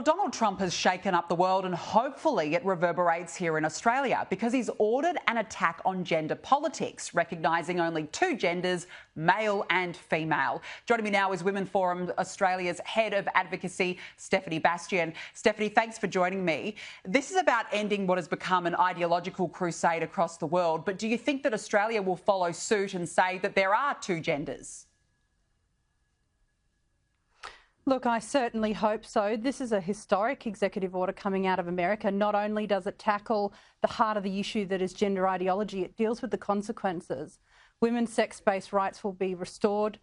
Donald Trump has shaken up the world and hopefully it reverberates here in Australia because he's ordered an attack on gender politics, recognising only two genders, male and female. Joining me now is Women Forum Australia's Head of Advocacy, Stephanie Bastiaan. Stephanie, thanks for joining me. This is about ending what has become an ideological crusade across the world, but do you think that Australia will follow suit and say that there are two genders? Look, I certainly hope so. This is a historic executive order coming out of America. Not only does it tackle the heart of the issue that is gender ideology, it deals with the consequences. Women's sex-based rights will be restored,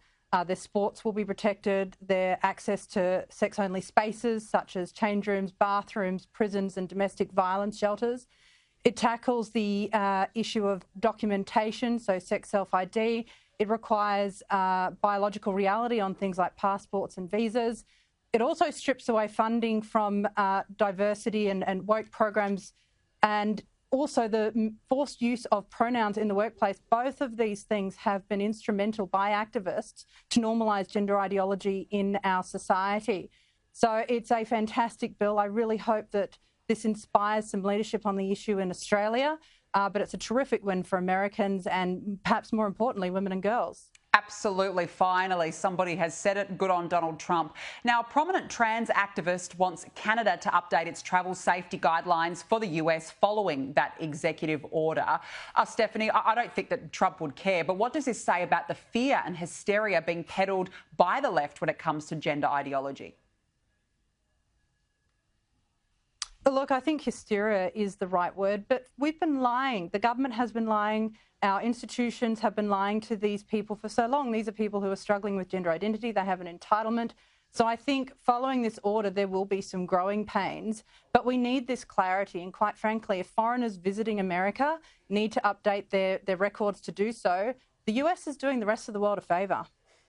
their sports will be protected, their access to sex-only spaces such as change rooms, bathrooms, prisons and domestic violence shelters. It tackles the issue of documentation, so sex self-ID. It requires biological reality on things like passports and visas. It also strips away funding from diversity and woke programs, and also the forced use of pronouns in the workplace. Both of these things have been instrumental by activists to normalise gender ideology in our society. So it's a fantastic bill. I really hope that this inspires some leadership on the issue in Australia. But it's a terrific win for Americans and perhaps more importantly, women and girls. Absolutely. Finally, somebody has said it. Good on Donald Trump. Now, a prominent trans activist wants Canada to update its travel safety guidelines for the US following that executive order. Stephanie, I don't think that Trump would care, but what does this say about the fear and hysteria being peddled by the left when it comes to gender ideology? Look, I think hysteria is the right word, but we've been lying. The government has been lying. Our institutions have been lying to these people for so long. These are people who are struggling with gender identity. They have an entitlement. So I think following this order, there will be some growing pains, but we need this clarity. And quite frankly, if foreigners visiting America need to update their records to do so, the US is doing the rest of the world a favour.